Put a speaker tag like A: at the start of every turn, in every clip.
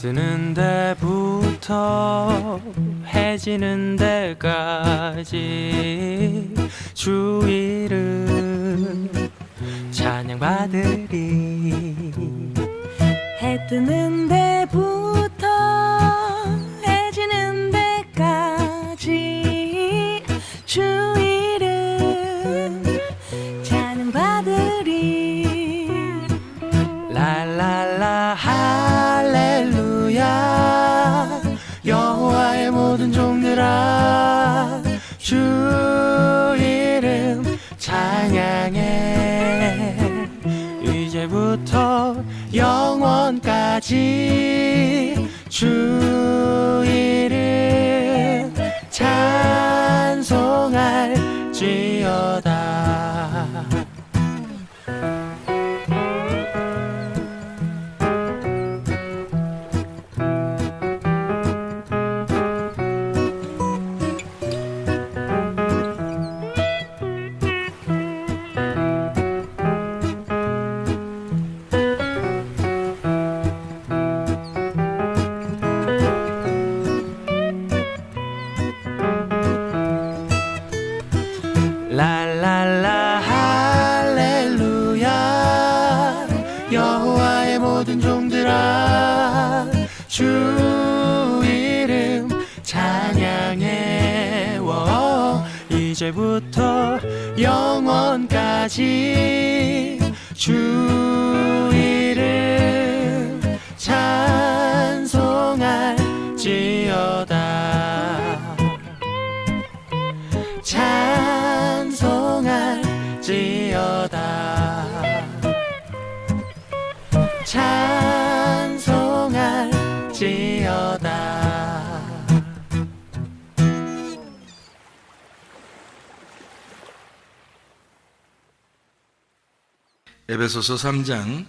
A: 뜨는 데부터 해지는 데까지 주 이름 찬양받으리.
B: 해 뜨는 데부터 해지는 데까지 주 이름 찬양받으리.
A: 랄랄라 할렐루야 여호와의 모든 종들아 주 이름 찬양해. 이제부터 영원까지 주 이름 찬송할지어다. 랄랄라 할렐루야 여호와의 모든 종들아 주 이름 찬양해. 이제부터 영원까지 주 이름 찬송할지어다. 찬송할지어다. 찬송할지어다.
C: 에베소서 3장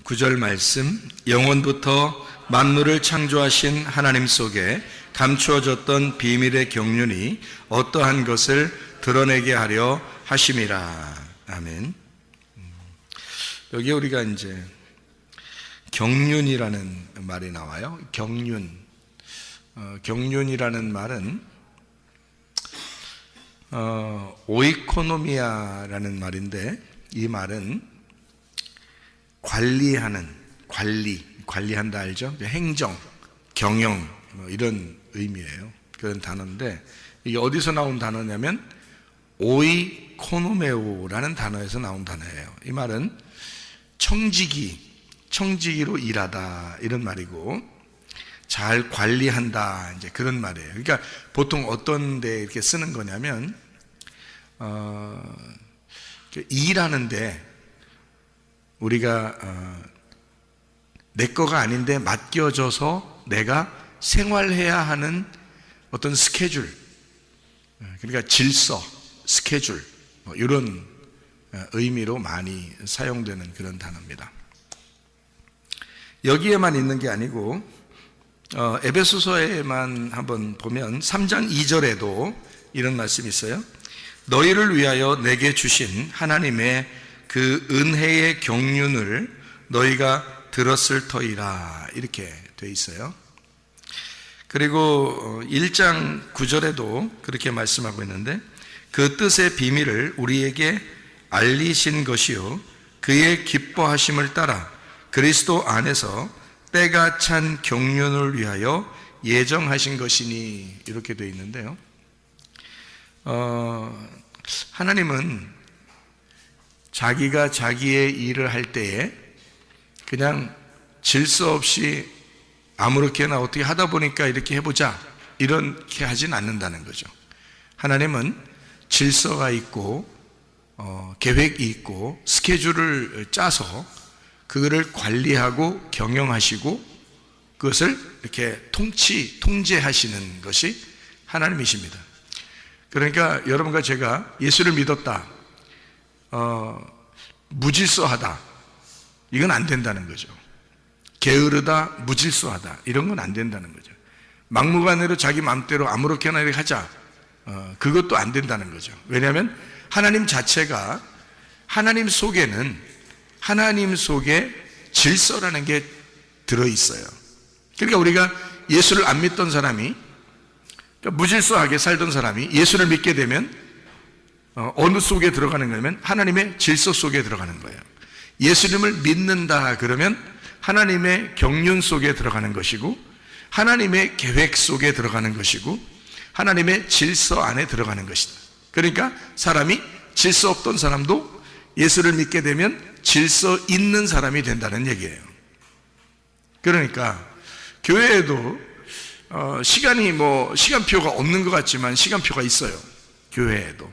C: 9절 말씀, 영원부터 만물을 창조하신 하나님 속에 감추어졌던 비밀의 경륜이 어떠한 것을 드러내게 하려 하심이라. 아멘. 여기 우리가 이제 경륜이라는 말이 나와요. 경륜. 경륜이라는 말은 오이코노미아라는 말인데, 이 말은 관리한다 알죠? 행정, 경영 이런 의미예요. 그런 단어인데, 이게 어디서 나온 단어냐면 오이코노메오라는 단어에서 나온 단어예요. 이 말은 청지기로 일하다 이런 말이고, 잘 관리한다 이제 그런 말이에요. 그러니까 보통 어떤 데 이렇게 쓰는 거냐면 일하는데 우리가 내 거가 아닌데 맡겨져서 내가 생활해야 하는 어떤 스케줄, 그러니까 질서, 스케줄 이런 의미로 많이 사용되는 그런 단어입니다. 여기에만 있는 게 아니고 에베소서에만 한번 보면 3장 2절에도 이런 말씀이 있어요. 너희를 위하여 내게 주신 하나님의 그 은혜의 경륜을 너희가 들었을 터이라 이렇게 돼 있어요. 그리고 1장 9절에도 그렇게 말씀하고 있는데, 그 뜻의 비밀을 우리에게 알리신 것이요 그의 기뻐하심을 따라 그리스도 안에서 때가 찬 경륜을 위하여 예정하신 것이니 이렇게 되어 있는데요. 하나님은 자기가 자기의 일을 할 때에 그냥 질서 없이 아무렇게나 어떻게 하다 보니까 이렇게 해보자 이렇게 하진 않는다는 거죠. 하나님은 질서가 있고 계획이 있고 스케줄을 짜서 그거를 관리하고 경영하시고 그것을 이렇게 통제하시는 것이 하나님이십니다. 그러니까 여러분과 제가 예수를 믿었다, 무질서하다, 이건 안 된다는 거죠. 게으르다, 무질서하다, 이런 건 안 된다는 거죠. 막무가내로 자기 마음대로 아무렇게나 이렇게 하자, 그것도 안 된다는 거죠. 왜냐하면 하나님 자체가, 하나님 속에는 하나님 속에 질서라는 게 들어있어요. 그러니까 우리가 예수를 안 믿던 사람이, 그러니까 무질서하게 살던 사람이 예수를 믿게 되면 어느 속에 들어가는 거냐면 하나님의 질서 속에 들어가는 거예요. 예수님을 믿는다 그러면 하나님의 경륜 속에 들어가는 것이고, 하나님의 계획 속에 들어가는 것이고, 하나님의 질서 안에 들어가는 것이다. 그러니까 사람이 질서 없던 사람도 예수를 믿게 되면 질서 있는 사람이 된다는 얘기예요. 그러니까 교회에도 시간표가 없는 것 같지만 시간표가 있어요. 교회에도.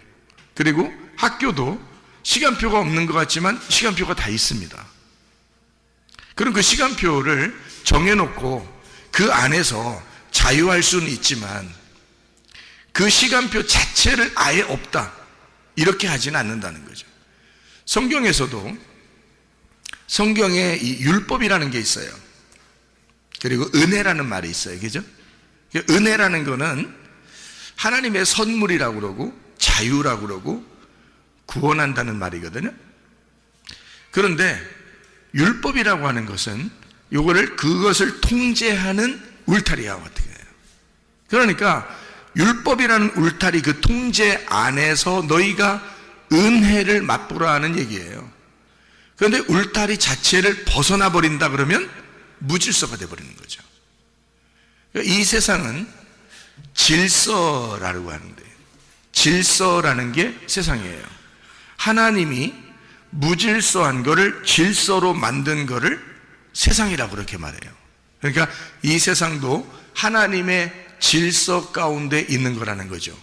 C: 그리고 학교도 시간표가 없는 것 같지만 시간표가 다 있습니다. 그럼 그 시간표를 정해놓고 그 안에서 자유할 수는 있지만 그 시간표 자체를 아예 없다, 이렇게 하지는 않는다는 거죠. 성경에서도 성경에 이 율법이라는 게 있어요. 그리고 은혜라는 말이 있어요. 그죠? 은혜라는 거는 하나님의 선물이라고 그러고 자유라고 그러고 구원한다는 말이거든요. 그런데 율법이라고 하는 것은 그것을 통제하는 울타리와 같은 거예요. 그러니까 율법이라는 울타리, 그 통제 안에서 너희가 은혜를 맛보라 하는 얘기예요. 그런데 울타리 자체를 벗어나 버린다 그러면 무질서가 되어버리는 거죠. 이 세상은 질서라고 하는데, 질서라는 게 세상이에요. 하나님이 무질서한 거를 질서로 만든 거를 세상이라고 그렇게 말해요. 그러니까 이 세상도 하나님의 질서 가운데 있는 거라는 거죠.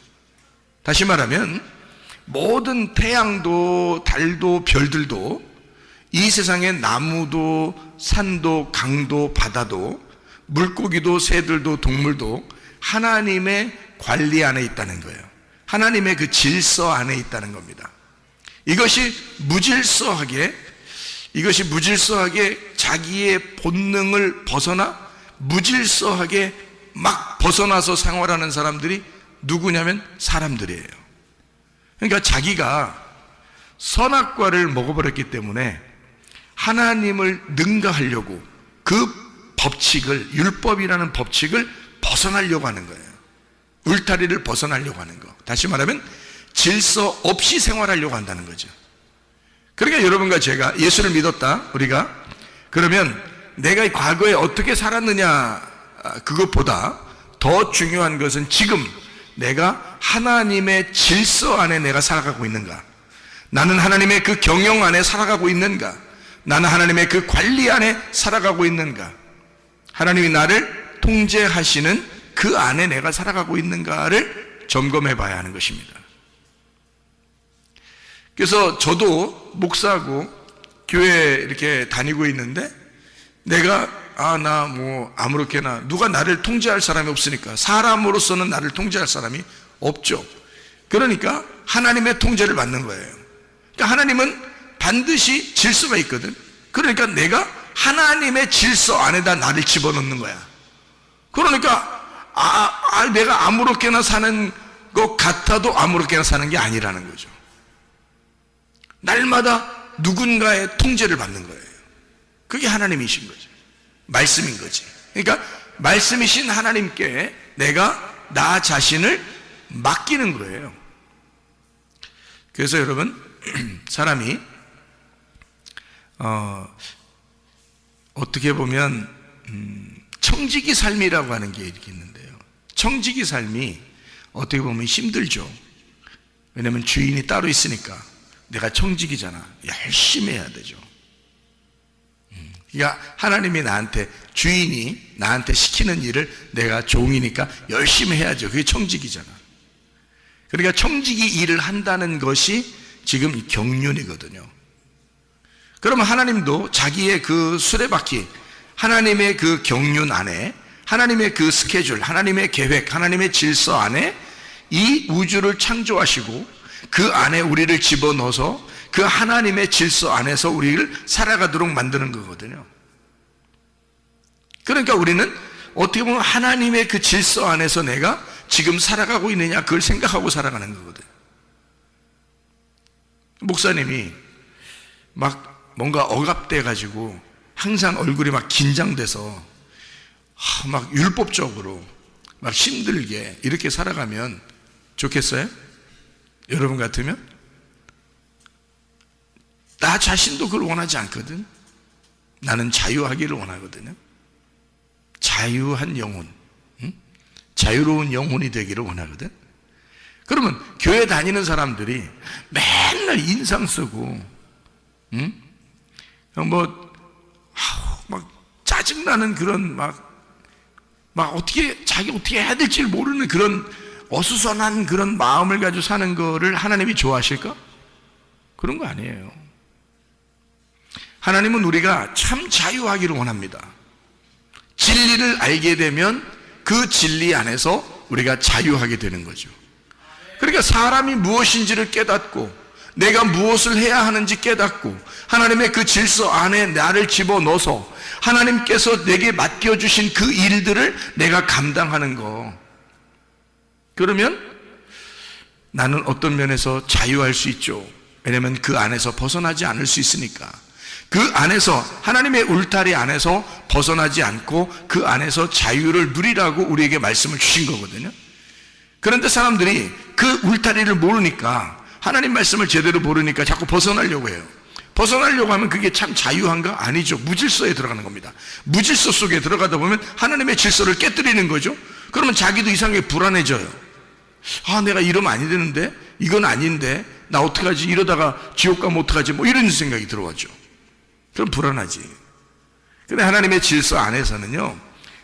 C: 다시 말하면 모든 태양도 달도 별들도, 이 세상의 나무도 산도 강도 바다도 물고기도 새들도 동물도 하나님의 관리 안에 있다는 거예요. 하나님의 그 질서 안에 있다는 겁니다. 이것이 무질서하게 자기의 본능을 벗어나 무질서하게 막 벗어나서 생활하는 사람들이 누구냐면 사람들이에요. 그러니까 자기가 선악과를 먹어버렸기 때문에 하나님을 능가하려고 그 법칙을, 율법이라는 법칙을 벗어나려고 하는 거예요. 울타리를 벗어나려고 하는 거. 다시 말하면 질서 없이 생활하려고 한다는 거죠. 그러니까 여러분과 제가 예수를 믿었다, 우리가. 그러면 내가 과거에 어떻게 살았느냐, 그것보다 더 중요한 것은 지금 내가 하나님의 질서 안에 내가 살아가고 있는가, 나는 하나님의 그 경영 안에 살아가고 있는가, 나는 하나님의 그 관리 안에 살아가고 있는가, 하나님이 나를 통제하시는 그 안에 내가 살아가고 있는가를 점검해 봐야 하는 것입니다. 그래서 저도 목사하고 교회 이렇게 다니고 있는데, 내가 아무렇게나, 누가 나를 통제할 사람이 없으니까, 사람으로서는 나를 통제할 사람이 없죠. 그러니까 하나님의 통제를 받는 거예요. 그러니까 하나님은 반드시 질서가 있거든. 그러니까 내가 하나님의 질서 안에다 나를 집어넣는 거야. 그러니까 내가 아무렇게나 사는 것 같아도 아무렇게나 사는 게 아니라는 거죠. 날마다 누군가의 통제를 받는 거예요. 그게 하나님이신 거죠. 말씀인 거지. 그러니까 말씀이신 하나님께 내가 나 자신을 맡기는 거예요. 그래서 여러분, 사람이 어떻게 보면 청지기 삶이라고 하는 게 이렇게 있는데요. 청지기 삶이 어떻게 보면 힘들죠. 왜냐하면 주인이 따로 있으니까. 내가 청지기잖아. 열심히 해야 되죠. 그러니까 하나님이 주인이 나한테 시키는 일을 내가 종이니까 열심히 해야죠. 그게 청지기잖아. 그러니까 청지기 일을 한다는 것이 지금 이 경륜이거든요. 그러면 하나님도 자기의 그 수레바퀴, 하나님의 그 경륜 안에, 하나님의 그 스케줄, 하나님의 계획, 하나님의 질서 안에 이 우주를 창조하시고 그 안에 우리를 집어넣어서 그 하나님의 질서 안에서 우리를 살아가도록 만드는 거거든요. 그러니까 우리는 어떻게 보면 하나님의 그 질서 안에서 내가 지금 살아가고 있느냐, 그걸 생각하고 살아가는 거거든요. 목사님이 막 뭔가 억압돼 가지고 항상 얼굴이 막 긴장돼서 막 율법적으로 막 힘들게 이렇게 살아가면 좋겠어요? 여러분 같으면? 나 자신도 그걸 원하지 않거든. 나는 자유하기를 원하거든요. 자유한 영혼, 자유로운 영혼이 되기를 원하거든. 그러면 교회 다니는 사람들이 맨날 인상 쓰고 막 짜증나는 그런 막 자기 어떻게 해야 될지 모르는 그런 어수선한 그런 마음을 가지고 사는 거를 하나님이 좋아하실까? 그런 거 아니에요. 하나님은 우리가 참 자유하기를 원합니다. 진리를 알게 되면 그 진리 안에서 우리가 자유하게 되는 거죠. 그러니까 사람이 무엇인지를 깨닫고 내가 무엇을 해야 하는지 깨닫고 하나님의 그 질서 안에 나를 집어넣어서 하나님께서 내게 맡겨주신 그 일들을 내가 감당하는 거, 그러면 나는 어떤 면에서 자유할 수 있죠. 왜냐하면 그 안에서 벗어나지 않을 수 있으니까. 그 안에서 하나님의 울타리 안에서 벗어나지 않고 그 안에서 자유를 누리라고 우리에게 말씀을 주신 거거든요. 그런데 사람들이 그 울타리를 모르니까, 하나님 말씀을 제대로 모르니까 자꾸 벗어나려고 해요. 벗어나려고 하면 그게 참 자유한가? 아니죠. 무질서에 들어가는 겁니다. 무질서 속에 들어가다 보면 하나님의 질서를 깨뜨리는 거죠. 그러면 자기도 이상하게 불안해져요. 내가 이러면 아니 되는데, 이건 아닌데, 나 어떡하지? 이러다가 지옥 가면 어떡하지? 뭐 이런 생각이 들어왔죠. 그럼 불안하지. 근데 하나님의 질서 안에서는요,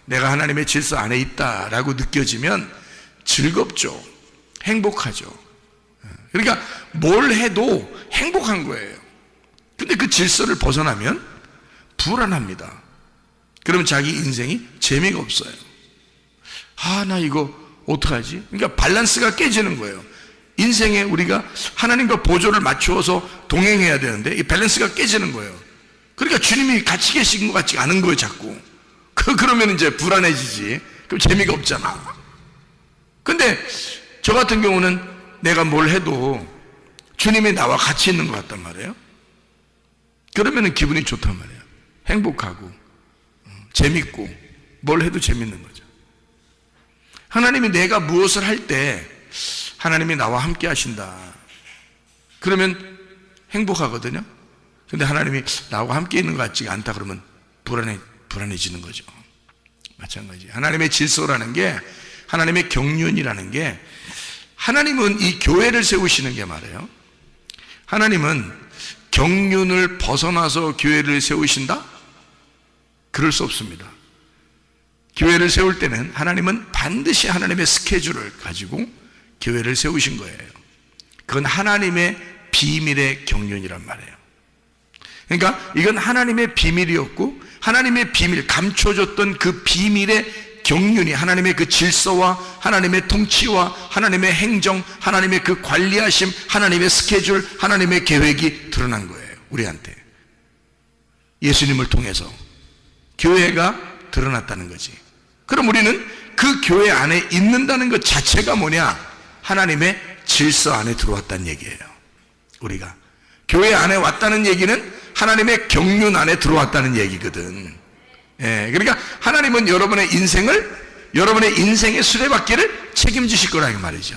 C: 내가 하나님의 질서 안에 있다라고 느껴지면 즐겁죠. 행복하죠. 그러니까 뭘 해도 행복한 거예요. 근데 그 질서를 벗어나면 불안합니다. 그러면 자기 인생이 재미가 없어요. 나 이거 어떡하지? 그러니까 밸런스가 깨지는 거예요. 인생에 우리가 하나님과 보조를 맞추어서 동행해야 되는데 이 밸런스가 깨지는 거예요. 그러니까 주님이 같이 계신 것 같지 않은 거예요, 자꾸. 그러면 이제 불안해지지. 그럼 재미가 없잖아. 근데 저 같은 경우는 내가 뭘 해도 주님이 나와 같이 있는 것 같단 말이에요. 그러면 기분이 좋단 말이에요. 행복하고 재밌고 뭘 해도 재밌는 거죠. 하나님이 내가 무엇을 할 때 하나님이 나와 함께 하신다, 그러면 행복하거든요. 근데 하나님이 나와 함께 있는 것 같지가 않다 그러면 불안해지는 거죠. 마찬가지. 하나님의 질서라는 게, 하나님의 경륜이라는 게, 하나님은 이 교회를 세우시는 게 말이에요. 하나님은 경륜을 벗어나서 교회를 세우신다? 그럴 수 없습니다. 교회를 세울 때는 하나님은 반드시 하나님의 스케줄을 가지고 교회를 세우신 거예요. 그건 하나님의 비밀의 경륜이란 말이에요. 그러니까 이건 하나님의 비밀이었고, 하나님의 비밀, 감춰졌던 그 비밀의 경륜이, 하나님의 그 질서와 하나님의 통치와 하나님의 행정, 하나님의 그 관리하심, 하나님의 스케줄, 하나님의 계획이 드러난 거예요, 우리한테. 예수님을 통해서 교회가 드러났다는 거지. 그럼 우리는 그 교회 안에 있는다는 것 자체가 뭐냐? 하나님의 질서 안에 들어왔다는 얘기예요. 우리가 교회 안에 왔다는 얘기는 하나님의 경륜 안에 들어왔다는 얘기거든. 그러니까 하나님은 여러분의 인생의 수레바퀴를 책임지실 거라 이 말이죠.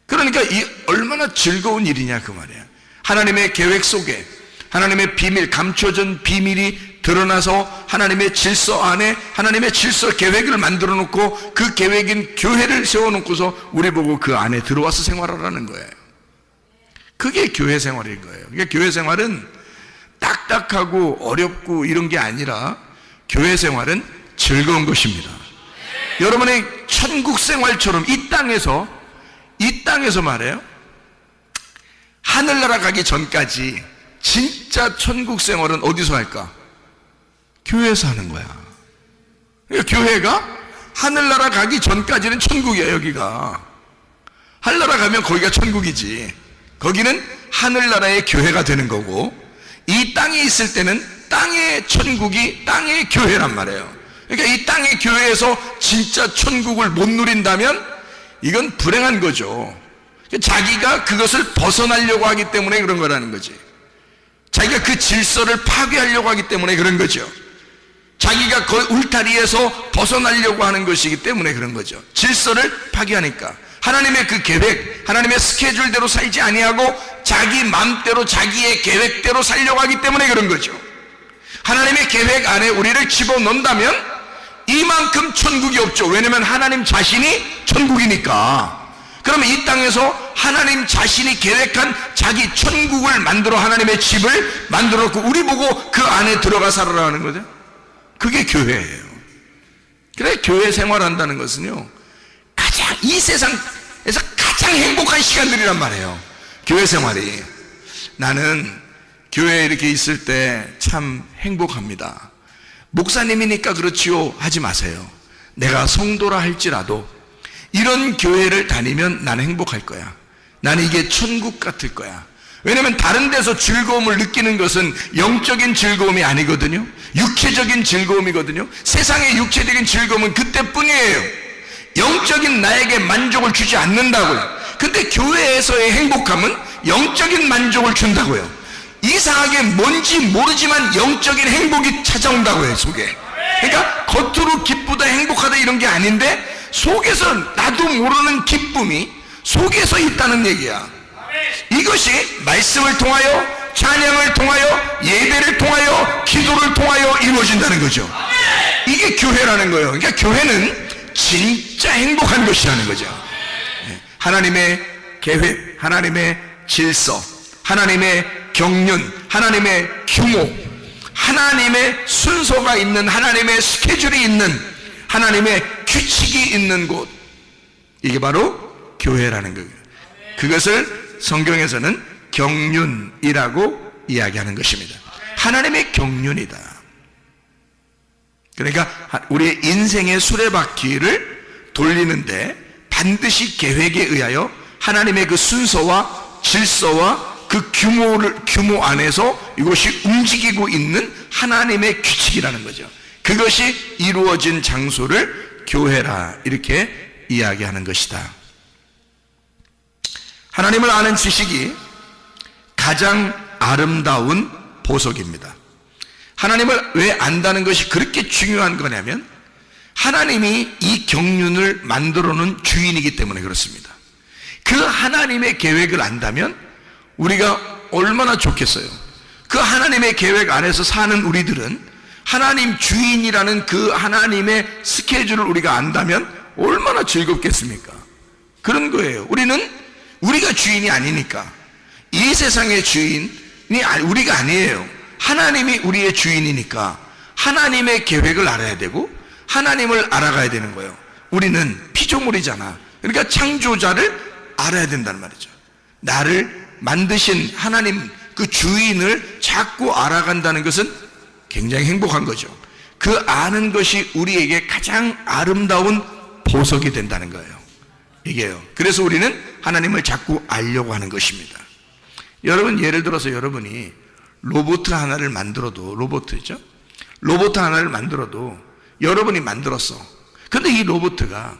C: 그러니까 이 얼마나 즐거운 일이냐 그 말이야. 하나님의 계획 속에 하나님의 비밀, 감춰진 비밀이 드러나서 하나님의 질서 안에 하나님의 질서 계획을 만들어 놓고 그 계획인 교회를 세워놓고서 우리 보고 그 안에 들어와서 생활하라는 거예요. 그게 교회 생활인 거예요. 그러니까 교회 생활은 딱딱하고 어렵고 이런 게 아니라 교회 생활은 즐거운 것입니다. 여러분의 천국 생활처럼 이 땅에서 말해요. 하늘나라 가기 전까지 진짜 천국 생활은 어디서 할까? 교회에서 하는 거야. 그러니까 교회가 하늘나라 가기 전까지는 천국이야. 여기가 하늘나라 가면 거기가 천국이지. 거기는 하늘나라의 교회가 되는 거고, 이 땅에 있을 때는 땅의 천국이 땅의 교회란 말이에요. 그러니까 이 땅의 교회에서 진짜 천국을 못 누린다면 이건 불행한 거죠. 자기가 그것을 벗어나려고 하기 때문에 그런 거라는 거지. 자기가 그 질서를 파괴하려고 하기 때문에 그런 거죠. 자기가 그 울타리에서 벗어나려고 하는 것이기 때문에 그런 거죠. 질서를 파괴하니까. 하나님의 그 계획, 하나님의 스케줄대로 살지 아니하고 자기 마음대로 자기의 계획대로 살려고 하기 때문에 그런 거죠. 하나님의 계획 안에 우리를 집어넣는다면 이만큼 천국이 없죠. 왜냐하면 하나님 자신이 천국이니까. 그러면 이 땅에서 하나님 자신이 계획한 자기 천국을 만들어 하나님의 집을 만들었고 우리 보고 그 안에 들어가 살아라는 거죠. 그게 교회예요. 그래 교회 생활한다는 것은요, 가장 이 세상에서 가장 행복한 시간들이란 말이에요. 교회 생활이. 나는 교회에 이렇게 있을 때 참 행복합니다. 목사님이니까 그렇지요 하지 마세요. 내가 성도라 할지라도 이런 교회를 다니면 나는 행복할 거야. 나는 이게 천국 같을 거야. 왜냐하면 다른 데서 즐거움을 느끼는 것은 영적인 즐거움이 아니거든요. 육체적인 즐거움이거든요. 세상의 육체적인 즐거움은 그때뿐이에요. 영적인 나에게 만족을 주지 않는다고요. 근데 교회에서의 행복함은 영적인 만족을 준다고요. 이상하게 뭔지 모르지만 영적인 행복이 찾아온다고요, 속에. 그러니까 겉으로 기쁘다 행복하다 이런 게 아닌데 속에서 나도 모르는 기쁨이 속에서 있다는 얘기야. 이것이 말씀을 통하여, 찬양을 통하여, 예배를 통하여, 기도를 통하여 이루어진다는 거죠. 이게 교회라는 거예요. 그러니까 교회는 진짜 행복한 것이라는 거죠. 하나님의 계획, 하나님의 질서, 하나님의 경륜, 하나님의 규모, 하나님의 순서가 있는, 하나님의 스케줄이 있는, 하나님의 규칙이 있는 곳, 이게 바로 교회라는 거예요. 그것을 성경에서는 경륜이라고 이야기하는 것입니다. 하나님의 경륜이다. 그러니까 우리의 인생의 수레바퀴를 돌리는데 반드시 계획에 의하여 하나님의 그 순서와 질서와 그 규모 안에서 이것이 움직이고 있는 하나님의 규칙이라는 거죠. 그것이 이루어진 장소를 교회라 이렇게 이야기하는 것이다. 하나님을 아는 지식이 가장 아름다운 보석입니다. 하나님을 왜 안다는 것이 그렇게 중요한 거냐면 하나님이 이 경륜을 만들어 놓은 주인이기 때문에 그렇습니다. 그 하나님의 계획을 안다면 우리가 얼마나 좋겠어요. 그 하나님의 계획 안에서 사는 우리들은 하나님 주인이라는 그 하나님의 스케줄을 우리가 안다면 얼마나 즐겁겠습니까? 그런 거예요. 우리는 우리가 주인이 아니니까. 이 세상의 주인이 우리가 아니에요. 하나님이 우리의 주인이니까 하나님의 계획을 알아야 되고 하나님을 알아가야 되는 거예요. 우리는 피조물이잖아. 그러니까 창조자를 알아야 된다는 말이죠. 나를 만드신 하나님 그 주인을 자꾸 알아간다는 것은 굉장히 행복한 거죠. 그 아는 것이 우리에게 가장 아름다운 보석이 된다는 거예요. 이게요. 그래서 우리는 하나님을 자꾸 알려고 하는 것입니다. 여러분, 예를 들어서 여러분이 로봇 하나를 만들어도, 로봇 하나를 만들어도 여러분이 만들었어. 근데 이 로봇가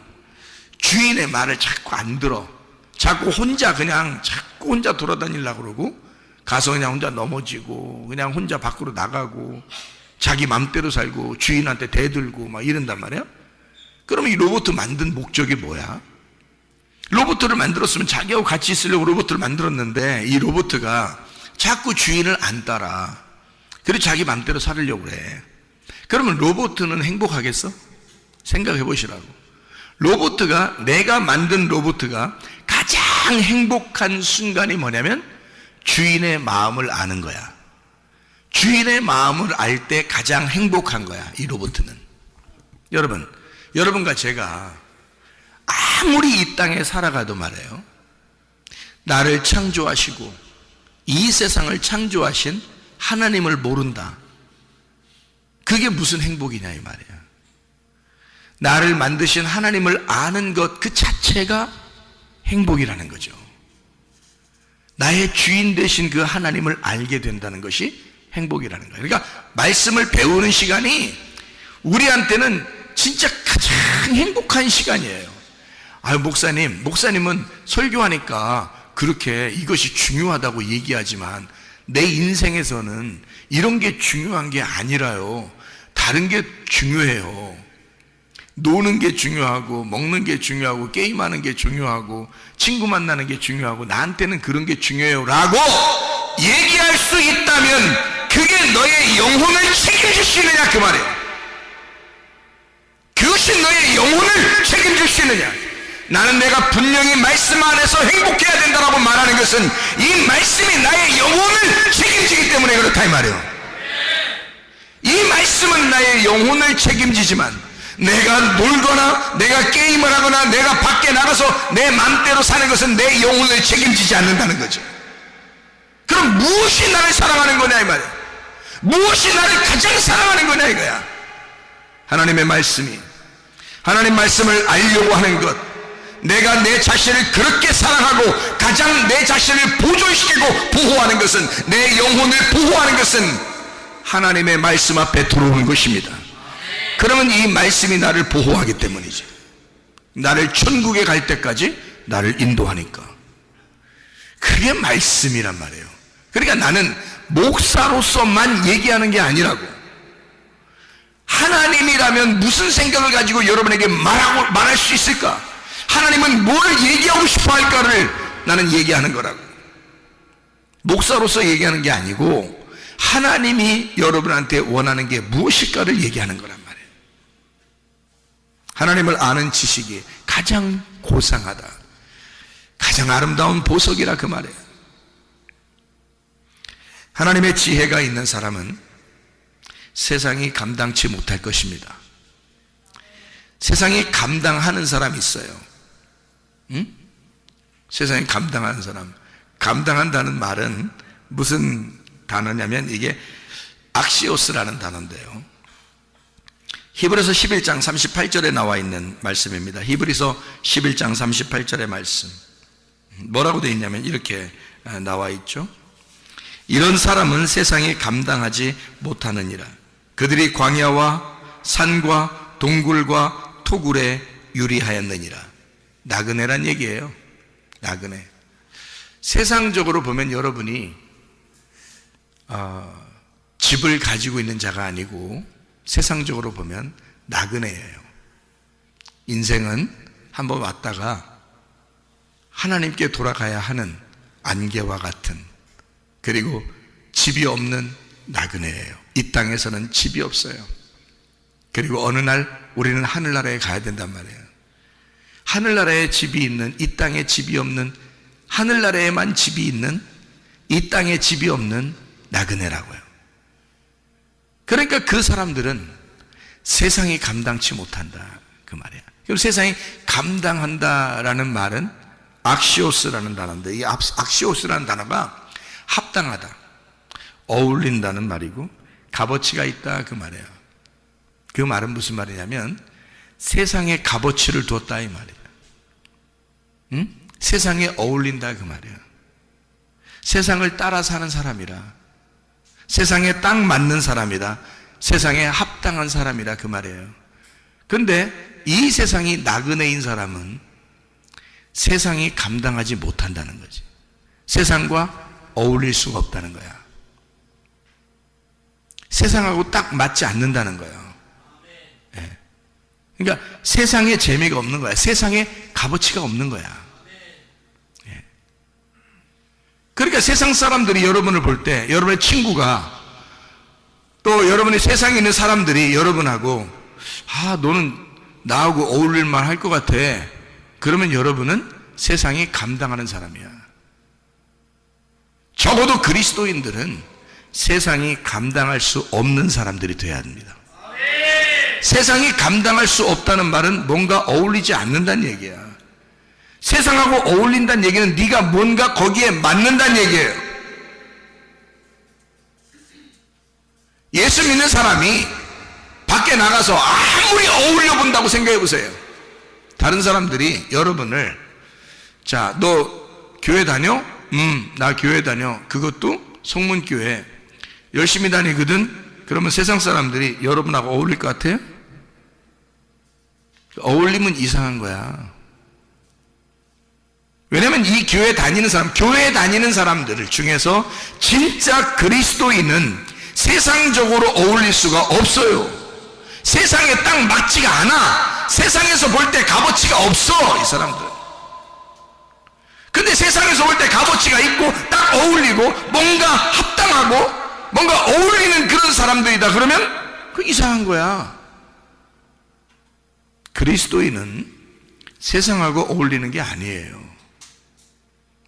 C: 주인의 말을 자꾸 안 들어. 자꾸 혼자 돌아다니려고 그러고 가서 그냥 혼자 넘어지고 그냥 혼자 밖으로 나가고 자기 맘대로 살고 주인한테 대들고 막 이런단 말이야. 그러면 이 로봇 만든 목적이 뭐야? 로봇을 만들었으면 자기하고 같이 있으려고 로봇을 만들었는데 이 로봇가 자꾸 주인을 안 따라. 그래서 자기 맘대로 살으려고 그래. 그러면 로봇은 행복하겠어? 생각해 보시라고. 내가 만든 로봇가 가장 행복한 순간이 뭐냐면 주인의 마음을 아는 거야. 주인의 마음을 알 때 가장 행복한 거야, 이 로봇은. 여러분과 제가 아무리 이 땅에 살아가도 말이에요, 나를 창조하시고 이 세상을 창조하신 하나님을 모른다. 그게 무슨 행복이냐 이 말이에요. 나를 만드신 하나님을 아는 것 그 자체가 행복이라는 거죠. 나의 주인 되신 그 하나님을 알게 된다는 것이 행복이라는 거예요. 그러니까 말씀을 배우는 시간이 우리한테는 진짜 가장 행복한 시간이에요. 아유, 목사님은 설교하니까 그렇게 이것이 중요하다고 얘기하지만 내 인생에서는 이런 게 중요한 게 아니라요. 다른 게 중요해요. 노는 게 중요하고, 먹는 게 중요하고, 게임하는 게 중요하고, 친구 만나는 게 중요하고, 나한테는 그런 게 중요해요 라고 얘기할 수 있다면 그게 너의 영혼을 책임질 수 있느냐 그 말이에요. 그것이 너의 영혼을 책임질 수 있느냐. 나는 내가 분명히 말씀 안에서 행복해야 된다라고 말하는 것은 이 말씀이 나의 영혼을 책임지기 때문에 그렇다 이 말이에요. 이 말씀은 나의 영혼을 책임지지만 내가 놀거나 내가 게임을 하거나 내가 밖에 나가서 내 맘대로 사는 것은 내 영혼을 책임지지 않는다는 거죠. 그럼 무엇이 나를 사랑하는 거냐 이 말이에요. 무엇이 나를 가장 사랑하는 거냐 이거야. 하나님의 말씀이, 하나님 말씀을 알려고 하는 것, 내가 내 자신을 그렇게 사랑하고 가장 내 자신을 보존시키고 보호하는 것은, 내 영혼을 보호하는 것은 하나님의 말씀 앞에 들어오는 것입니다. 그러면 이 말씀이 나를 보호하기 때문이죠. 나를 천국에 갈 때까지 나를 인도하니까. 그게 말씀이란 말이에요. 그러니까 나는 목사로서만 얘기하는 게 아니라고. 하나님이라면 무슨 생각을 가지고 여러분에게 말할 수 있을까? 하나님은 뭘 얘기하고 싶어 할까를 나는 얘기하는 거라고. 목사로서 얘기하는 게 아니고 하나님이 여러분한테 원하는 게 무엇일까를 얘기하는 거란 말이에요. 하나님을 아는 지식이 가장 고상하다, 가장 아름다운 보석이라 그 말이에요. 하나님의 지혜가 있는 사람은 세상이 감당치 못할 것입니다. 세상이 감당하는 사람이 있어요. 응? 세상이 감당하는 사람. 감당한다는 말은 무슨 단어냐면 이게 악시오스라는 단어인데요. 히브리서 11장 38절에 나와 있는 말씀입니다. 히브리서 11장 38절의 말씀. 뭐라고 되어 있냐면 이렇게 나와 있죠. 이런 사람은 세상이 감당하지 못하느니라. 그들이 광야와 산과 동굴과 토굴에 유리하였느니라. 나그네란 얘기예요. 나그네. 세상적으로 보면 여러분이 집을 가지고 있는 자가 아니고 세상적으로 보면 나그네예요. 인생은 한번 왔다가 하나님께 돌아가야 하는 안개와 같은, 그리고 집이 없는 나그네예요. 이 땅에서는 집이 없어요. 그리고 어느 날 우리는 하늘나라에 가야 된단 말이에요. 하늘나라에 집이 있는, 이 땅에 집이 없는, 하늘나라에만 집이 있는, 이 땅에 집이 없는 나그네라고요. 그러니까 그 사람들은 세상이 감당치 못한다 그 말이야. 그럼 세상이 감당한다라는 말은 악시오스라는 단어인데, 이 악시오스라는 단어가 합당하다, 어울린다는 말이고 값어치가 있다 그 말이에요. 그 말은 무슨 말이냐면 세상에 값어치를 뒀다 이 말이에요. 응? 세상에 어울린다 그 말이에요. 세상을 따라 사는 사람이라, 세상에 딱 맞는 사람이다, 세상에 합당한 사람이라 그 말이에요. 근데 이 세상이 나그네인 사람은 세상이 감당하지 못한다는 거지. 세상과 어울릴 수가 없다는 거야. 세상하고 딱 맞지 않는다는 거예요. 네. 그러니까 세상에 재미가 없는 거야. 세상에 값어치가 없는 거야. 네. 그러니까 세상 사람들이 여러분을 볼 때, 여러분의 친구가, 또 여러분의 세상에 있는 사람들이 여러분하고 너는 나하고 어울릴 만 할 것 같아, 그러면 여러분은 세상이 감당하는 사람이야. 적어도 그리스도인들은 세상이 감당할 수 없는 사람들이 돼야 합니다. 세상이 감당할 수 없다는 말은 뭔가 어울리지 않는다는 얘기야. 세상하고 어울린다는 얘기는 네가 뭔가 거기에 맞는다는 얘기예요. 예수 믿는 사람이 밖에 나가서 아무리 어울려 본다고 생각해 보세요. 다른 사람들이 여러분을, 자, 너 교회 다녀? 나 교회 다녀. 그것도 성문교회 열심히 다니거든. 그러면 세상 사람들이 여러분하고 어울릴 것 같아요? 어울리면 이상한 거야. 왜냐면 이 교회 다니는 사람, 교회 다니는 사람들 중에서 진짜 그리스도인은 세상적으로 어울릴 수가 없어요. 세상에 딱 맞지가 않아. 세상에서 볼 때 값어치가 없어, 이 사람들. 근데 세상에서 볼 때 값어치가 있고 딱 어울리고 뭔가 합당하고 뭔가 어울리는 그런 사람들이다 그러면 그 이상한 거야. 그리스도인은 세상하고 어울리는 게 아니에요.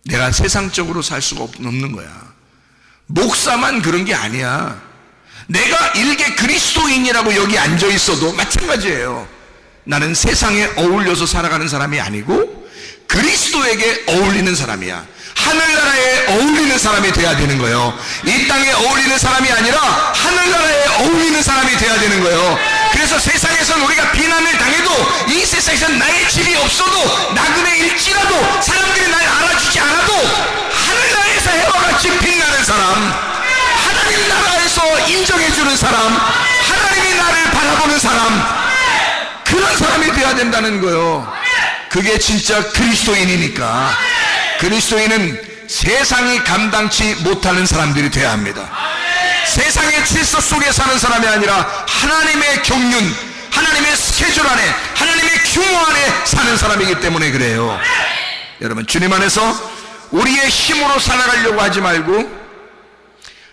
C: 내가 세상적으로 살 수가 없는 거야. 목사만 그런 게 아니야. 내가 일개 그리스도인이라고 여기 앉아 있어도 마찬가지예요. 나는 세상에 어울려서 살아가는 사람이 아니고 그리스도에게 어울리는 사람이야. 하늘나라에 어울리는 사람이 돼야 되는 거예요. 이 땅에 어울리는 사람이 아니라 하늘나라에 어울리는 사람이 돼야 되는 거예요. 그래서 세상에서는 우리가 비난을 당해도 이 세상에서는 나의 집이 없어도 나그네 일지라도 사람들이 날 알아주지 않아도 하늘나라에서 해와 같이 빛나는 사람, 하나님 나라에서 인정해주는 사람, 하나님이 나를 바라보는 사람, 그런 사람이 돼야 된다는 거예요. 그게 진짜 그리스도인이니까. 그리스도인은 세상이 감당치 못하는 사람들이 돼야 합니다. 세상의 질서 속에 사는 사람이 아니라 하나님의 경륜, 하나님의 스케줄 안에, 하나님의 규모 안에 사는 사람이기 때문에 그래요. 여러분, 주님 안에서 우리의 힘으로 살아가려고 하지 말고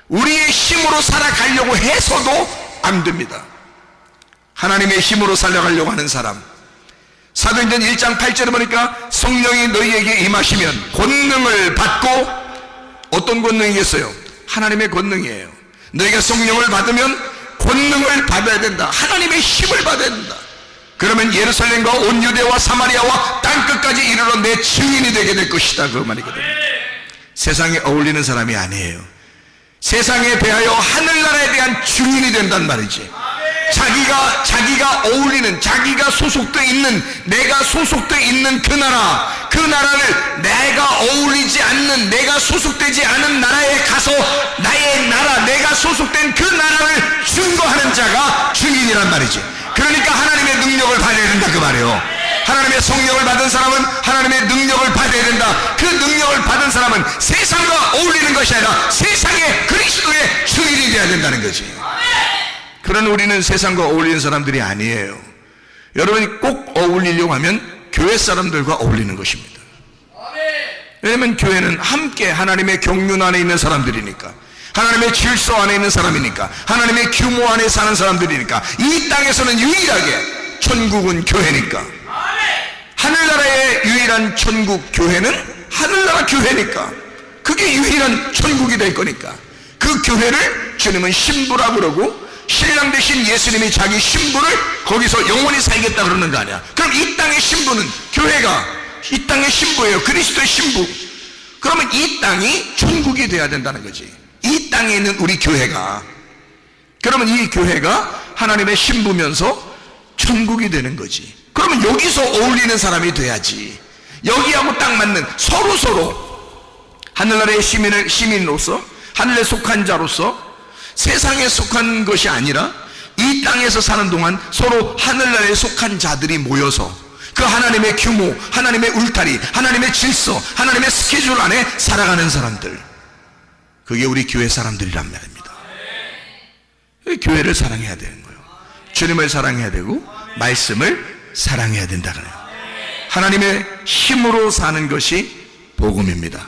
C: 우리의 힘으로 살아가려고 해서도 안 됩니다. 하나님의 힘으로 살아가려고 하는 사람, 사도행전 1장 8절에 보니까 성령이 너희에게 임하시면 권능을 받고, 어떤 권능이겠어요? 하나님의 권능이에요. 너희가 성령을 받으면 권능을 받아야 된다. 하나님의 힘을 받아야 된다. 그러면 예루살렘과 온 유대와 사마리아와 땅끝까지 이르러 내 증인이 되게 될 것이다, 그 말이거든요. 세상에 어울리는 사람이 아니에요. 세상에 대하여 하늘나라에 대한 증인이 된단 말이지. 자기가 어울리는, 자기가 소속되어 있는, 내가 소속되어 있는 그 나라를 내가 어울리지 않는, 내가 소속되지 않은 나라에 가서 나의 나라, 내가 소속된 그 나라를 증거하는 자가 증인이란 말이지. 그러니까 하나님의 능력을 받아야 된다, 그 말이에요. 하나님의 성령을 받은 사람은 하나님의 능력을 받아야 된다. 그 능력을 받은 사람은 세상과 어울리는 것이 아니라 세상의 그리스도의 증인이 되어야 된다는 거지. 그러나 우리는 세상과 어울리는 사람들이 아니에요. 여러분이 꼭 어울리려고 하면 교회 사람들과 어울리는 것입니다. 왜냐하면 교회는 함께 하나님의 경륜 안에 있는 사람들이니까, 하나님의 질서 안에 있는 사람이니까, 하나님의 규모 안에 사는 사람들이니까, 이 땅에서는 유일하게 천국은 교회니까, 하늘나라의 유일한 천국 교회는 하늘나라 교회니까, 그게 유일한 천국이 될 거니까, 그 교회를 주님은 신부라 그러고, 신랑 대신 예수님이 자기 신부를 거기서 영원히 살겠다 그러는 거 아니야. 그럼 이 땅의 신부는, 교회가 이 땅의 신부예요. 그리스도의 신부. 그러면 이 땅이 천국이 돼야 된다는 거지. 이 땅에 있는 우리 교회가, 그러면 이 교회가 하나님의 신부면서 천국이 되는 거지. 그러면 여기서 어울리는 사람이 돼야지. 여기하고 딱 맞는, 서로 하늘나라의 시민으로서, 하늘에 속한 자로서, 세상에 속한 것이 아니라 이 땅에서 사는 동안 서로 하늘나라에 속한 자들이 모여서 그 하나님의 규모, 하나님의 울타리, 하나님의 질서, 하나님의 스케줄 안에 살아가는 사람들, 그게 우리 교회 사람들이란 말입니다. 교회를 사랑해야 되는 거예요. 주님을 사랑해야 되고 말씀을 사랑해야 된다 그래요. 하나님의 힘으로 사는 것이 복음입니다.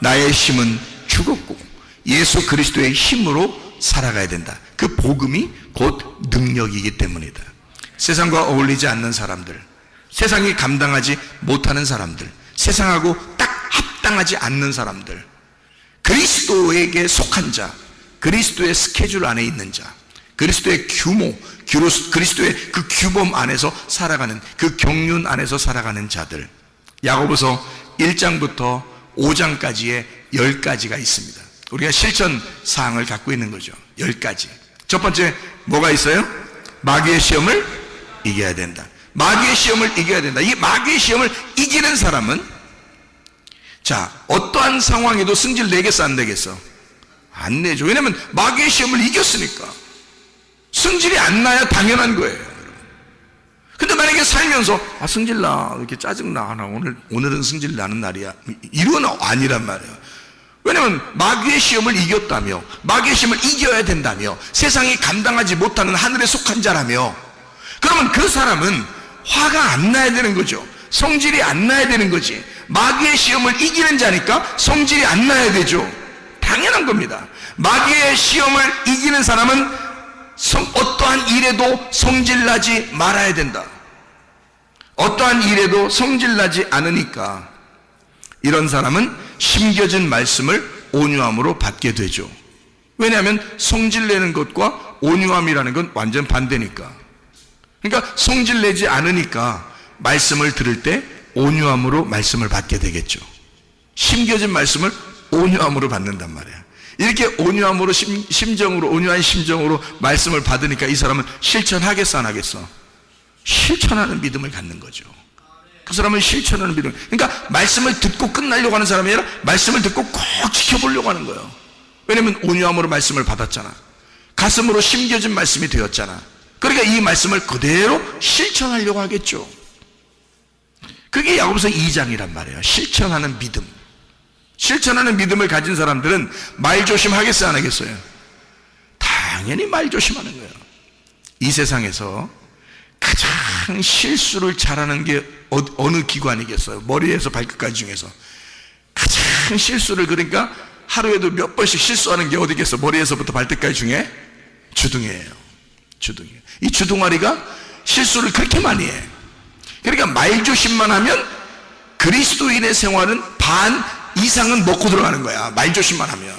C: 나의 힘은 죽었고 예수 그리스도의 힘으로 살아가야 된다. 그 복음이 곧 능력이기 때문이다. 세상과 어울리지 않는 사람들, 세상이 감당하지 못하는 사람들, 세상하고 딱 합당하지 않는 사람들, 그리스도에게 속한 자, 그리스도의 스케줄 안에 있는 자, 그리스도의 규모, 그리스도의 그 규범 안에서 살아가는, 그 경륜 안에서 살아가는 자들, 야고보서 1장부터 5장까지의 10가지가 있습니다. 우리가 실천 사항을 갖고 있는 거죠. 10가지. 첫 번째 뭐가 있어요? 마귀의 시험을 이겨야 된다. 마귀의 시험을 이겨야 된다. 이 마귀의 시험을 이기는 사람은, 자, 어떠한 상황에도 승질 내겠어 안 내겠어? 안 내죠. 왜냐하면 마귀의 시험을 이겼으니까. 승질이 안 나야 당연한 거예요. 근데 만약에 살면서 승질 나, 이렇게 짜증 나, 오늘은 승질 나는 날이야, 이건 아니란 말이에요. 왜냐하면 마귀의 시험을 이겼다며, 마귀의 시험을 이겨야 된다며, 세상이 감당하지 못하는 하늘에 속한 자라며, 그러면 그 사람은 화가 안 나야 되는 거죠. 성질이 안 나야 되는 거지. 마귀의 시험을 이기는 자니까 성질이 안 나야 되죠. 당연한 겁니다. 마귀의 시험을 이기는 사람은 어떠한 일에도 성질나지 말아야 된다. 어떠한 일에도 성질나지 않으니까 이런 사람은 심겨진 말씀을 온유함으로 받게 되죠. 왜냐하면 성질내는 것과 온유함이라는 건 완전 반대니까. 그러니까 성질내지 않으니까 말씀을 들을 때 온유함으로 말씀을 받게 되겠죠. 심겨진 말씀을 온유함으로 받는단 말이야. 이렇게 온유함으로 심정으로 온유한 심정으로 말씀을 받으니까 이 사람은 실천하겠어 안 하겠어? 실천하는 믿음을 갖는 거죠. 그 사람은 실천하는 믿음. 그러니까 말씀을 듣고 끝나려고 하는 사람이 아니라 말씀을 듣고 꼭 지켜보려고 하는 거예요. 왜냐하면 온유함으로 말씀을 받았잖아. 가슴으로 심겨진 말씀이 되었잖아. 그러니까 이 말씀을 그대로 실천하려고 하겠죠. 그게 야고보서 2장이란 말이에요. 실천하는 믿음. 실천하는 믿음을 가진 사람들은 말 조심하겠어요 안 하겠어요? 당연히 말 조심하는 거예요. 이 세상에서 가장 실수를 잘하는 게 어느 기관이겠어요? 머리에서 발끝까지 중에서 가장 실수를, 그러니까 하루에도 몇 번씩 실수하는 게 어디겠어? 머리에서부터 발끝까지 중에 주둥이에요. 주둥이. 이 주둥아리가 실수를 그렇게 많이 해. 그러니까 말조심만 하면 그리스도인의 생활은 반 이상은 먹고 들어가는 거야. 말조심만 하면.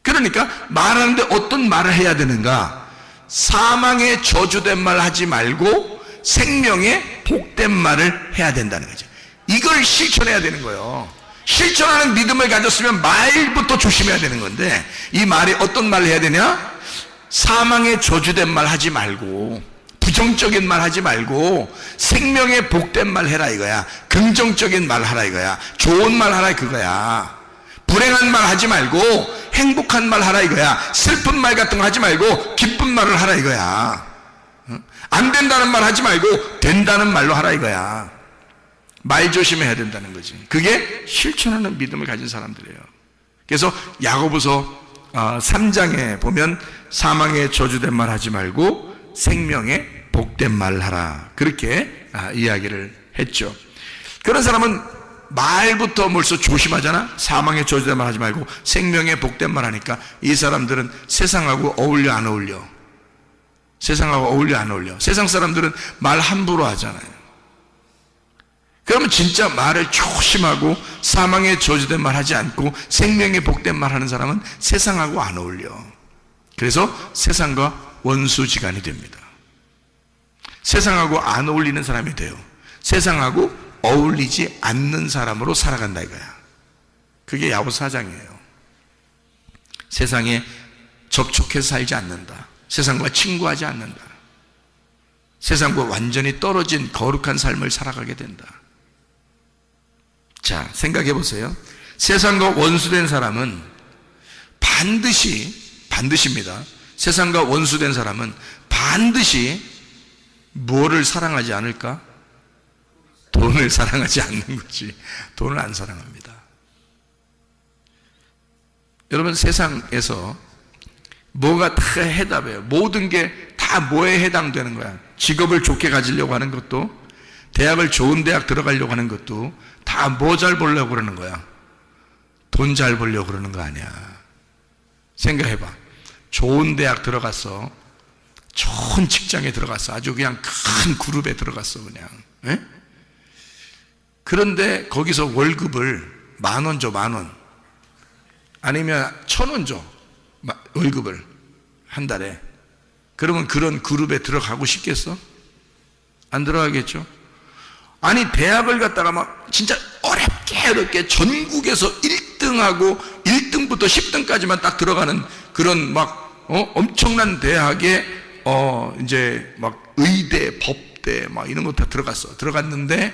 C: 그러니까 말하는데 어떤 말을 해야 되는가? 사망의 저주된 말 하지 말고 생명의 복된 말을 해야 된다는 거죠. 이걸 실천해야 되는 거예요. 실천하는 믿음을 가졌으면 말부터 조심해야 되는 건데, 이 말이 어떤 말을 해야 되냐? 사망의 저주된 말 하지 말고, 부정적인 말 하지 말고 생명의 복된 말 해라 이거야. 긍정적인 말 하라 이거야. 좋은 말 하라 그거야. 불행한 말 하지 말고 행복한 말 하라 이거야. 슬픈 말 같은 거 하지 말고 기쁜 말을 하라 이거야. 안 된다는 말 하지 말고 된다는 말로 하라 이거야. 말 조심해야 된다는 거지. 그게 실천하는 믿음을 가진 사람들이에요. 그래서 야고보서 3장에 보면 사망의 저주된 말 하지 말고 생명의 복된 말을 하라, 그렇게 이야기를 했죠. 그런 사람은 말부터 벌써 조심하잖아. 사망의 저주된 말 하지 말고 생명의 복된 말 하니까 이 사람들은 세상하고 어울려 안 어울려? 세상하고 어울려 안 어울려? 세상 사람들은 말 함부로 하잖아요. 그러면 진짜 말을 조심하고 사망의 저주된 말 하지 않고 생명의 복된 말 하는 사람은 세상하고 안 어울려. 그래서 세상과 원수지간이 됩니다. 세상하고 안 어울리는 사람이 돼요. 세상하고 어울리지 않는 사람으로 살아간다 이거야. 그게 야고보서 4장이에요. 세상에 접촉해서 살지 않는다. 세상과 친구하지 않는다. 세상과 완전히 떨어진 거룩한 삶을 살아가게 된다. 자, 생각해 보세요. 세상과 원수된 사람은 반드시입니다. 세상과 원수된 사람은 반드시 뭐를 사랑하지 않을까? 돈을 사랑하지 않는 거지. 돈을 안 사랑합니다. 여러분, 세상에서 뭐가 다 해답이에요. 모든 게 다 뭐에 해당되는 거야. 직업을 좋게 가지려고 하는 것도, 대학을 좋은 대학 들어가려고 하는 것도 다 뭐 잘 벌려고 그러는 거야? 돈 잘 벌려고 그러는 거 아니야. 생각해봐. 좋은 대학 들어갔어. 좋은 직장에 들어갔어. 아주 그냥 큰 그룹에 들어갔어 그냥. 에? 그런데 거기서 월급을 10,000원 줘. 10,000원. 아니면 1,000원 줘. 월급을 한 달에. 그러면 그런 그룹에 들어가고 싶겠어? 안 들어가겠죠? 아니, 대학을 갔다가 막 진짜 어렵게 전국에서 1등하고 1등부터 10등까지만 딱 들어가는 그런 막 엄청난 대학에 이제 막 의대, 법대 막 이런 거 다 들어갔는데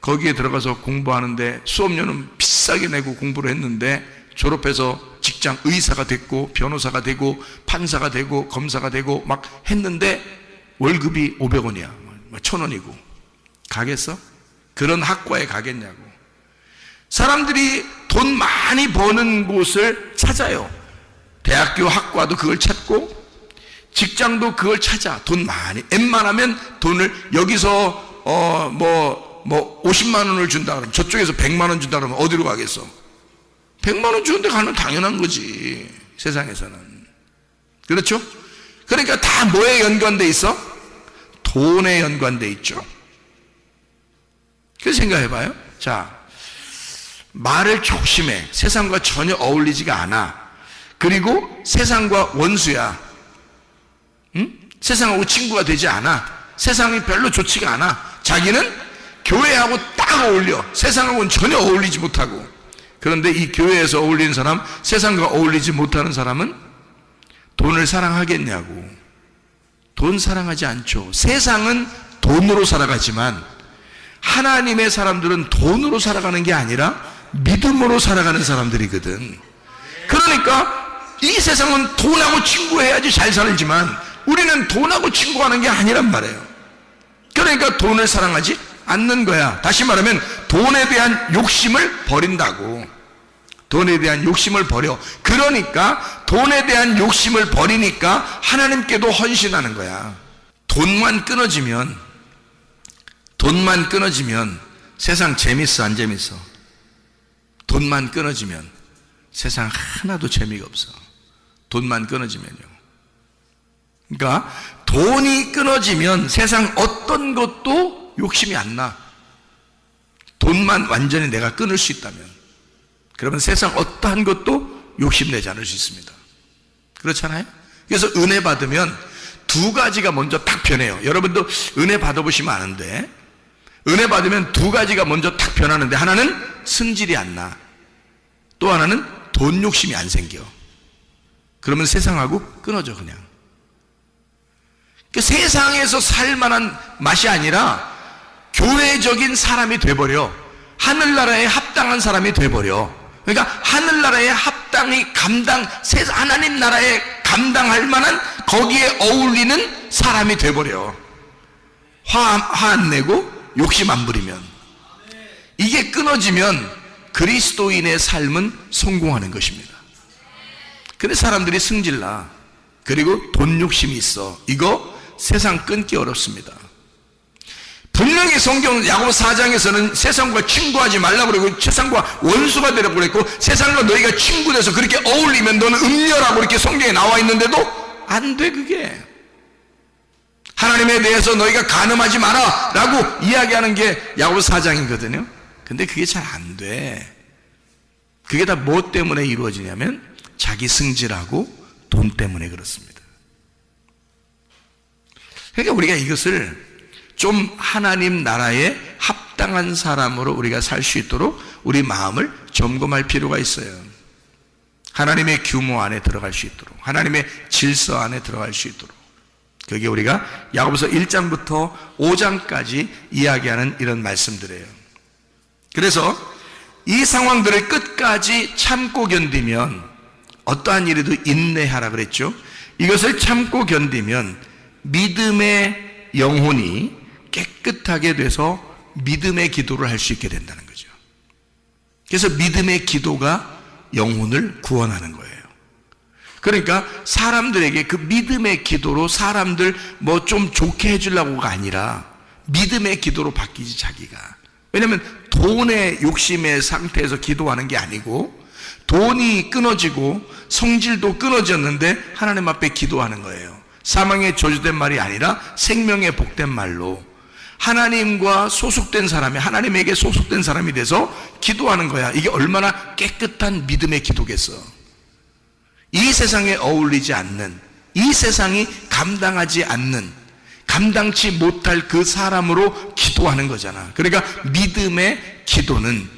C: 거기에 들어가서 공부하는데 수업료는 비싸게 내고 공부를 했는데 졸업해서 직장 의사가 됐고 변호사가 되고 판사가 되고 검사가 되고 막 했는데 월급이 500원이야. 1,000원이고 가겠어? 그런 학과에 가겠냐고. 사람들이 돈 많이 버는 곳을 찾아요. 대학교 학과도 그걸 찾고 직장도 그걸 찾아. 돈 많이, 웬만하면 돈을 여기서 50만 원을 준다 그러면 저쪽에서 100만 원 준다 그러면 어디로 가겠어? 100만 원 주는데 가면 당연한 거지, 세상에서는. 그렇죠? 그러니까 다 뭐에 연관돼 있어? 돈에 연관돼 있죠. 그래서 생각해봐요. 자, 말을 조심해. 세상과 전혀 어울리지가 않아. 그리고 세상과 원수야. 세상하고 친구가 되지 않아. 세상이 별로 좋지가 않아. 자기는 교회하고 딱 어울려. 세상하고는 전혀 어울리지 못하고. 그런데 이 교회에서 어울리는 사람, 세상과 어울리지 못하는 사람은 돈을 사랑하겠냐고. 돈 사랑하지 않죠. 세상은 돈으로 살아가지만 하나님의 사람들은 돈으로 살아가는 게 아니라 믿음으로 살아가는 사람들이거든. 그러니까 이 세상은 돈하고 친구해야지 잘 살지만 우리는 돈하고 친구하는 게 아니란 말이에요. 그러니까 돈을 사랑하지 않는 거야. 다시 말하면 돈에 대한 욕심을 버린다고. 돈에 대한 욕심을 버려. 그러니까 돈에 대한 욕심을 버리니까 하나님께도 헌신하는 거야. 돈만 끊어지면 세상 재밌어 안 재밌어? 돈만 끊어지면 세상 하나도 재미가 없어. 돈만 끊어지면요. 그러니까 돈이 끊어지면 세상 어떤 것도 욕심이 안 나. 돈만 완전히 내가 끊을 수 있다면, 그러면 세상 어떠한 것도 욕심내지 않을 수 있습니다. 그렇잖아요? 그래서 은혜 받으면 두 가지가 먼저 딱 변해요. 여러분도 은혜 받아보시면 아는데, 은혜 받으면 두 가지가 먼저 딱 변하는데, 하나는 승질이 안 나. 또 하나는 돈 욕심이 안 생겨. 그러면 세상하고 끊어져 그냥. 그 세상에서 살만한 맛이 아니라 교회적인 사람이 돼버려. 하늘나라에 합당한 사람이 돼버려. 그러니까 하늘나라에 합당히 하나님 나라에 감당할 만한 거기에 어울리는 사람이 돼버려. 화 안 내고 욕심 안 부리면. 이게 끊어지면 그리스도인의 삶은 성공하는 것입니다. 근데 사람들이 승질나. 그리고 돈 욕심이 있어. 이거 세상 끊기 어렵습니다. 분명히 성경 야고보 4장에서는 세상과 친구하지 말라고 그러고 세상과 원수가 되라고 그랬고, 세상과 너희가 친구 돼서 그렇게 어울리면 너는 음녀라고 이렇게 성경에 나와 있는데도 안 돼. 그게 하나님에 대해서 너희가 간음하지 마라 라고 이야기하는 게 야고보 4장이거든요 근데 그게 잘 안 돼. 그게 다 뭐 때문에 이루어지냐면 자기 승질하고 돈 때문에 그렇습니다. 그러니까 우리가 이것을 좀 하나님 나라에 합당한 사람으로 우리가 살 수 있도록 우리 마음을 점검할 필요가 있어요. 하나님의 규모 안에 들어갈 수 있도록, 하나님의 질서 안에 들어갈 수 있도록. 그게 우리가 야고보서 1장부터 5장까지 이야기하는 이런 말씀들이에요. 그래서 이 상황들을 끝까지 참고 견디면, 어떠한 일에도 인내하라 그랬죠. 이것을 참고 견디면 믿음의 영혼이 깨끗하게 돼서 믿음의 기도를 할 수 있게 된다는 거죠. 그래서 믿음의 기도가 영혼을 구원하는 거예요. 그러니까 사람들에게 그 믿음의 기도로 사람들 뭐 좀 좋게 해주려고가 아니라 믿음의 기도로 바뀌지 자기가. 왜냐하면 돈의 욕심의 상태에서 기도하는 게 아니고, 돈이 끊어지고 성질도 끊어졌는데 하나님 앞에 기도하는 거예요. 사망의 저주된 말이 아니라 생명의 복된 말로 하나님과 소속된 사람이, 하나님에게 소속된 사람이 돼서 기도하는 거야. 이게 얼마나 깨끗한 믿음의 기도겠어. 이 세상에 어울리지 않는, 이 세상이 감당하지 않는, 감당치 못할 그 사람으로 기도하는 거잖아. 그러니까 믿음의 기도는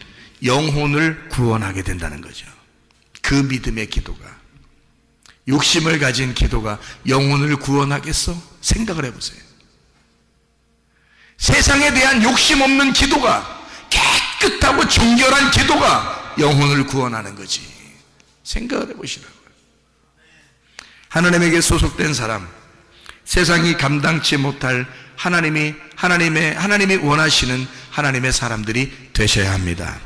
C: 영혼을 구원하게 된다는 거죠. 그 믿음의 기도가, 욕심을 가진 기도가 영혼을 구원하겠어? 생각을 해보세요. 세상에 대한 욕심 없는 기도가, 깨끗하고 정결한 기도가 영혼을 구원하는 거지. 생각을 해보시라고요. 하나님에게 소속된 사람, 세상이 감당치 못할 하나님이 원하시는 하나님의 사람들이 되셔야 합니다.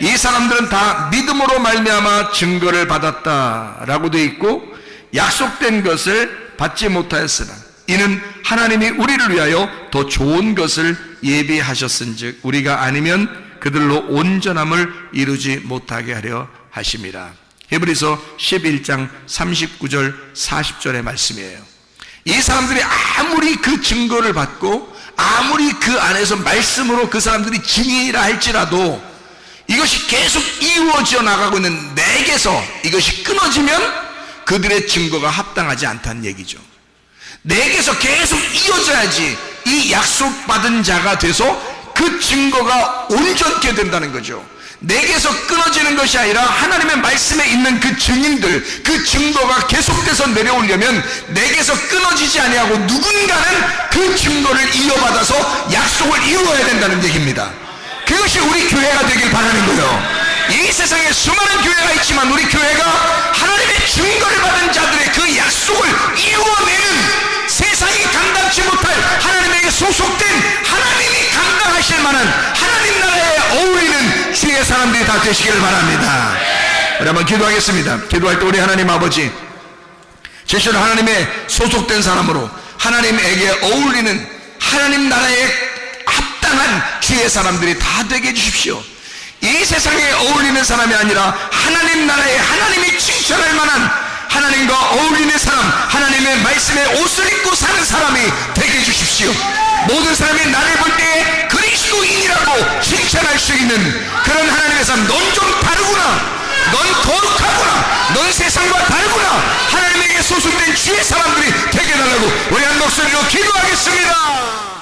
C: 이 사람들은 다 믿음으로 말미암아 증거를 받았다라고 되어 있고, 약속된 것을 받지 못하였으나 이는 하나님이 우리를 위하여 더 좋은 것을 예비하셨은즉 우리가 아니면 그들로 온전함을 이루지 못하게 하려 하심이라. 히브리서 11장 39절 40절의 말씀이에요. 이 사람들이 아무리 그 증거를 받고 아무리 그 안에서 말씀으로 그 사람들이 증인이라 할지라도 이것이 계속 이루어져 나가고 있는 내게서 이것이 끊어지면 그들의 증거가 합당하지 않다는 얘기죠. 내게서 계속 이어져야지 이 약속받은 자가 돼서 그 증거가 온전케 된다는 거죠. 내게서 끊어지는 것이 아니라 하나님의 말씀에 있는 그 증인들, 그 증거가 계속돼서 내려오려면 내게서 끊어지지 아니하고 누군가는 그 증거를 이어받아서 약속을 이루어야 된다는 얘기입니다. 그것이 우리 교회가 되길 바라는 거예요. 이 세상에 수많은 교회가 있지만 우리 교회가 하나님의 증거를 받은 자들의 그 약속을 이루어내는, 세상이 감당치 못할 하나님에게 소속된, 하나님이 감당하실 만한 하나님 나라에 어울리는 주의 사람들이 다 되시기를 바랍니다. 우리 한번 기도하겠습니다. 기도할 때 우리 하나님 아버지, 제시로 하나님의 소속된 사람으로 하나님에게 어울리는 하나님 나라에 합당한 주의 사람들이 다 되게 해주십시오. 이 세상에 어울리는 사람이 아니라 하나님 나라에 하나님이 칭찬할 만한 하나님과 어울리는 사람, 하나님의 말씀에 옷을 입고 사는 사람이 되게 해주십시오. 모든 사람이 나를 볼 때에 그리스도인이라고 칭찬할 수 있는 그런 하나님의 사람, 넌 좀 다르구나, 넌 거룩하구나, 넌 세상과 다르구나, 하나님에게 소속된 주의 사람들이 되게 해달라고 우리 한 목소리로 기도하겠습니다.